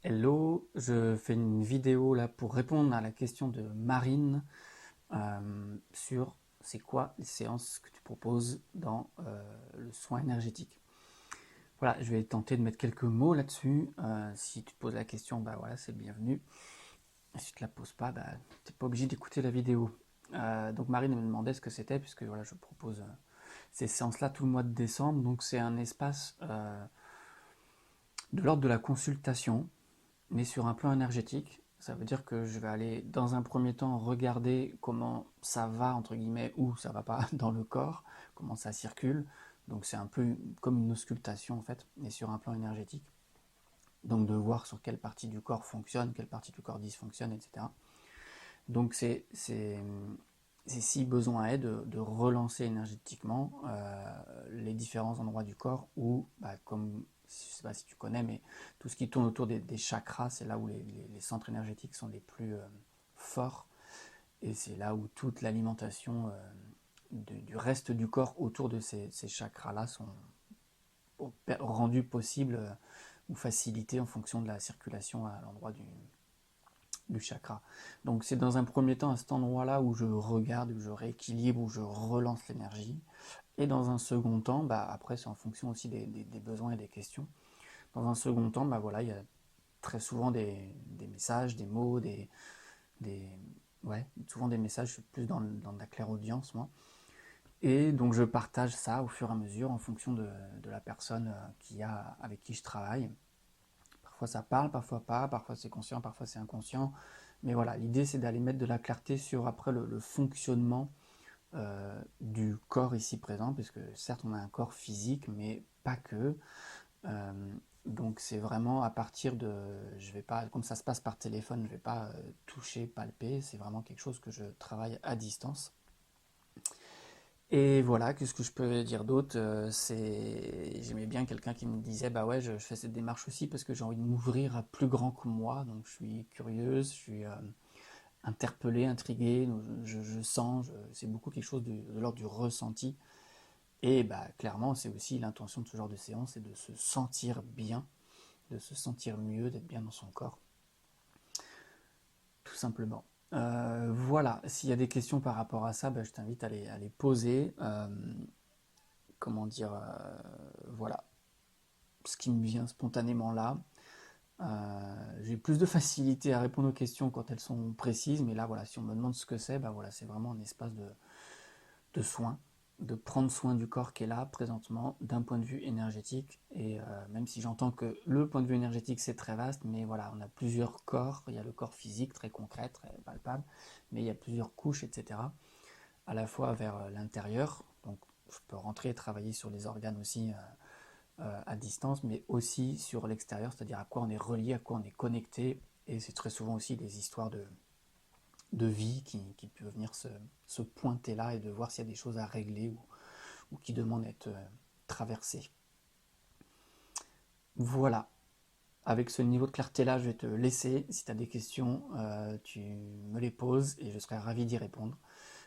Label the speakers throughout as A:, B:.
A: Hello, je fais une vidéo là pour répondre à la question de Marine sur c'est quoi les séances que tu proposes dans le soin énergétique. Voilà, je vais tenter de mettre quelques mots là-dessus. Si tu te poses la question, bah voilà, c'est bienvenu. Si tu te la poses pas, bah t'es pas obligé d'écouter la vidéo. Donc Marine me demandait ce que c'était puisque voilà, je propose ces séances-là tout le mois de décembre. Donc c'est un espace de l'ordre de la consultation mais sur un plan énergétique. Ça veut dire que je vais aller dans un premier temps regarder comment ça va, entre guillemets, ou ça va pas dans le corps, comment ça circule. Donc c'est un peu comme une auscultation en fait, mais sur un plan énergétique. Donc de voir sur quelle partie du corps fonctionne, quelle partie du corps dysfonctionne, etc. Donc si besoin est de relancer énergétiquement les différents endroits du corps où, bah, comme je ne sais pas si tu connais, mais tout ce qui tourne autour des chakras, c'est là où les centres énergétiques sont les plus forts et c'est là où toute l'alimentation du reste du corps autour de ces chakras-là sont rendues possibles ou facilitées en fonction de la circulation à l'endroit du chakra. Donc c'est dans un premier temps à cet endroit-là où je regarde, où je rééquilibre, où je relance l'énergie. Et dans un second temps, bah, après c'est en fonction aussi des besoins et des questions. Dans un second temps, bah, voilà, il y a très souvent des messages, des mots, des ouais, souvent des messages, je suis plus dans la clairaudience moi. Et donc je partage ça au fur et à mesure en fonction de la personne avec qui je travaille. Parfois ça parle, parfois pas, parfois c'est conscient, parfois c'est inconscient. Mais voilà, l'idée c'est d'aller mettre de la clarté sur après le fonctionnement du corps ici présent, puisque certes on a un corps physique, mais pas que. Euh, donc c'est vraiment à partir de, je vais pas, comme ça se passe par téléphone, je vais pas toucher, palper, c'est vraiment quelque chose que je travaille à distance. Et voilà, qu'est-ce que je peux dire d'autre? J'aimais bien quelqu'un qui me disait, bah ouais, je fais cette démarche aussi parce que j'ai envie de m'ouvrir à plus grand que moi, donc je suis curieuse, je suis interpellée, intriguée, donc je sens, c'est beaucoup quelque chose de l'ordre du ressenti. Et bah clairement, c'est aussi l'intention de ce genre de séance, c'est de se sentir bien, de se sentir mieux, d'être bien dans son corps, tout simplement. Voilà, s'il y a des questions par rapport à ça, bah, je t'invite à les poser. Comment dire, voilà, ce qui me vient spontanément là. J'ai plus de facilité à répondre aux questions quand elles sont précises, mais là, voilà, si on me demande ce que c'est, bah voilà, c'est vraiment un espace de soins, de prendre soin du corps qui est là présentement d'un point de vue énergétique. Et même si j'entends que le point de vue énergétique c'est très vaste, mais voilà, on a plusieurs corps. Il y a le corps physique très concret, très palpable, mais il y a plusieurs couches, etc. À la fois vers l'intérieur, donc je peux rentrer et travailler sur les organes aussi à distance, mais aussi sur l'extérieur, c'est-à-dire à quoi on est relié, à quoi on est connecté. Et c'est très souvent aussi des histoires de vie qui peuvent venir se pointer là et de voir s'il y a des choses à régler ou qui demandent d'être traversées. Voilà. Avec ce niveau de clarté là, je vais te laisser. Si tu as des questions, tu me les poses et je serai ravi d'y répondre.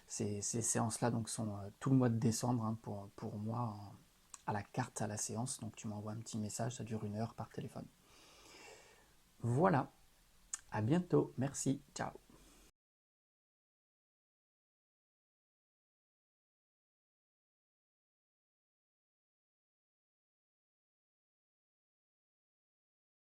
A: Ces séances-là donc, sont tout le mois de décembre hein, pour moi à la carte à la séance. Donc tu m'envoies un petit message, ça dure 1 heure par téléphone. Voilà, à bientôt, merci, ciao.